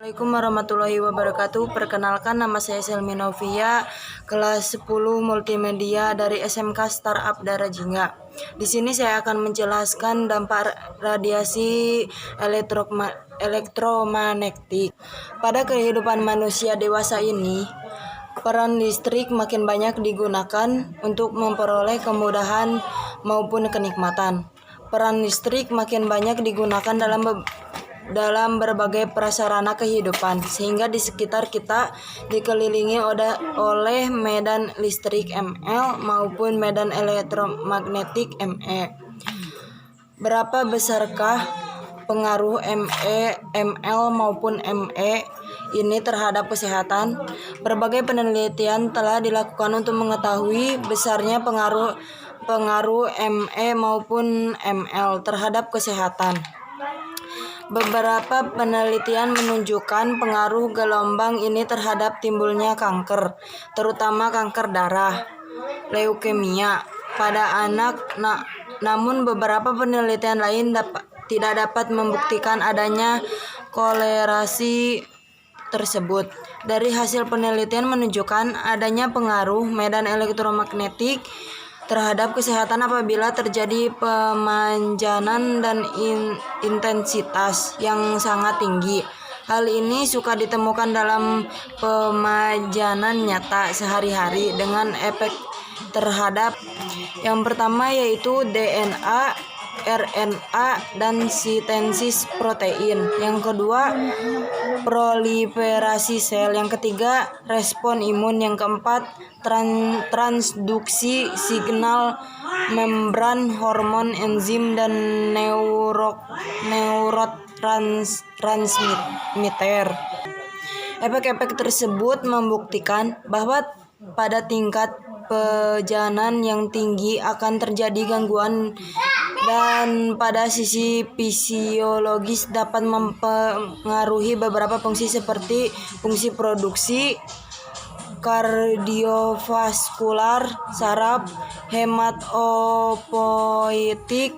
Assalamualaikum warahmatullahi wabarakatuh. Perkenalkan, nama saya Selmi Novia, kelas 10 Multimedia dari SMK Startup Darajingga. Di sini saya akan menjelaskan dampak radiasi elektromagnetik pada kehidupan manusia dewasa ini. Peran listrik makin banyak digunakan untuk memperoleh kemudahan maupun kenikmatan. Peran listrik makin banyak digunakan dalam berbagai prasarana kehidupan, sehingga di sekitar kita dikelilingi oleh medan listrik ML maupun medan elektromagnetik ME. Berapa besarkah pengaruh ML maupun ME ini terhadap kesehatan? Berbagai penelitian telah dilakukan untuk mengetahui besarnya pengaruh ME maupun ML terhadap kesehatan. Beberapa penelitian menunjukkan pengaruh gelombang ini terhadap timbulnya kanker, terutama kanker darah, leukemia, pada anak. Namun beberapa penelitian lain tidak dapat membuktikan adanya korelasi tersebut. Dari hasil penelitian menunjukkan adanya pengaruh medan elektromagnetik terhadap kesehatan apabila terjadi pemanjanan dan intensitas yang sangat tinggi. Hal ini suka ditemukan dalam pemajanan nyata sehari-hari dengan efek terhadap yang pertama yaitu DNA, RNA, dan sintesis protein. Yang kedua, proliferasi sel. Yang ketiga, respon imun. Yang keempat, transduksi signal membran, hormon, enzim, dan neurotransmitter. Efek-efek tersebut membuktikan bahwa pada tingkat pejanan yang tinggi akan terjadi gangguan, dan pada sisi fisiologis dapat mempengaruhi beberapa fungsi seperti fungsi produksi kardiovaskular, saraf, hematopoietik,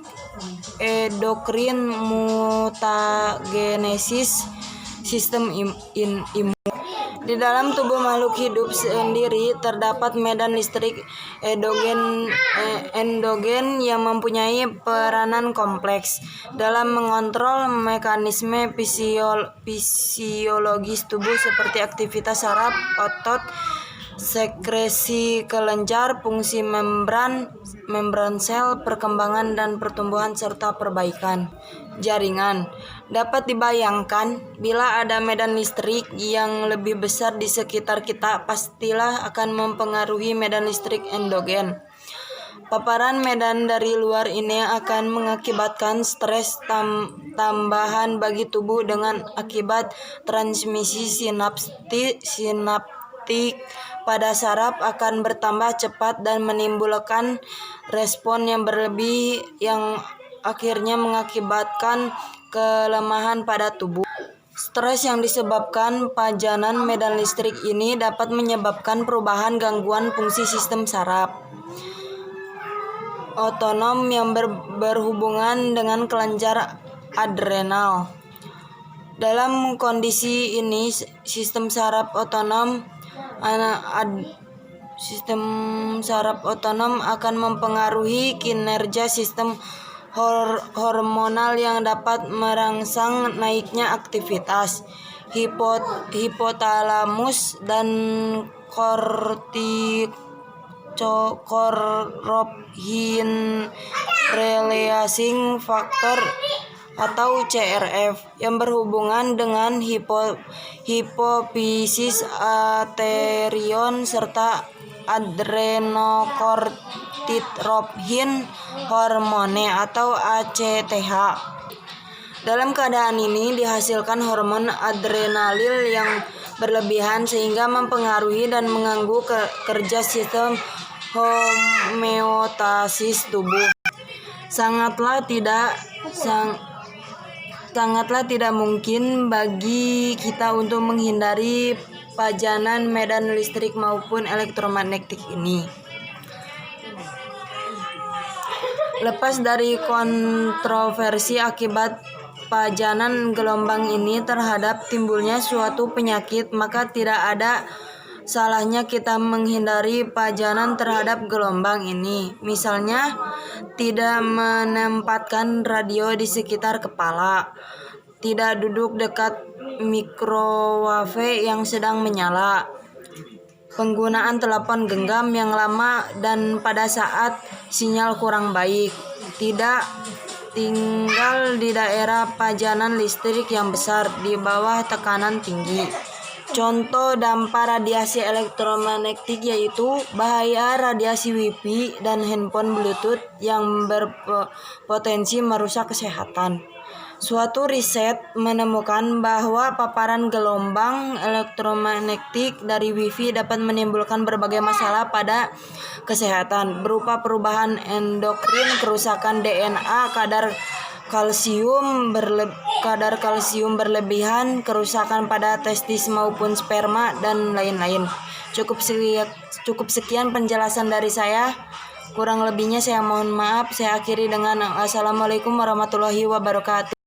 endokrin, mutagenesis, sistem imun. Di dalam tubuh makhluk hidup sendiri terdapat medan listrik endogen yang mempunyai peranan kompleks dalam mengontrol mekanisme fisiologis tubuh seperti aktivitas saraf, otot, sekresi kelenjar, fungsi membran sel, perkembangan dan pertumbuhan, serta perbaikan jaringan. Dapat dibayangkan, bila ada medan listrik yang lebih besar di sekitar kita, pastilah akan mempengaruhi medan listrik endogen. Paparan medan dari luar ini akan mengakibatkan stres tambahan bagi tubuh dengan akibat transmisi sinaptik pada saraf akan bertambah cepat dan menimbulkan respon yang berlebih yang akhirnya mengakibatkan kelemahan pada tubuh. Stres yang disebabkan pajanan medan listrik ini dapat menyebabkan perubahan gangguan fungsi sistem saraf otonom yang berhubungan dengan kelenjar adrenal. Dalam kondisi ini, sistem saraf otonom akan mempengaruhi kinerja sistem hormonal yang dapat merangsang naiknya aktivitas hipotalamus dan corticotrophin releasing factor atau CRF yang berhubungan dengan hipofisis, aterion, serta adrenocorticotrophine hormone atau ACTH. Dalam keadaan ini dihasilkan hormon adrenalin yang berlebihan sehingga mempengaruhi dan mengganggu kerja sistem homeostasis tubuh. Sangatlah tidak mungkin bagi kita untuk menghindari pajanan medan listrik maupun elektromagnetik ini. Lepas dari kontroversi akibat pajanan gelombang ini terhadap timbulnya suatu penyakit, maka tidak ada salahnya kita menghindari pajanan terhadap gelombang ini. Misalnya, tidak menempatkan radio di sekitar kepala, tidak duduk dekat microwave yang sedang menyala, penggunaan telepon genggam yang lama dan pada saat sinyal kurang baik, tidak tinggal di daerah pajanan listrik yang besar di bawah tekanan tinggi. Contoh dampak radiasi elektromagnetik yaitu bahaya radiasi Wi-Fi dan handphone Bluetooth yang berpotensi merusak kesehatan. Suatu riset menemukan bahwa paparan gelombang elektromagnetik dari Wi-Fi dapat menimbulkan berbagai masalah pada kesehatan, berupa perubahan endokrin, kerusakan DNA, kadar kalsium berlebihan, kerusakan pada testis maupun sperma, dan lain-lain. Cukup sekian penjelasan dari saya. Kurang lebihnya saya mohon maaf. Saya akhiri dengan Assalamualaikum warahmatullahi wabarakatuh.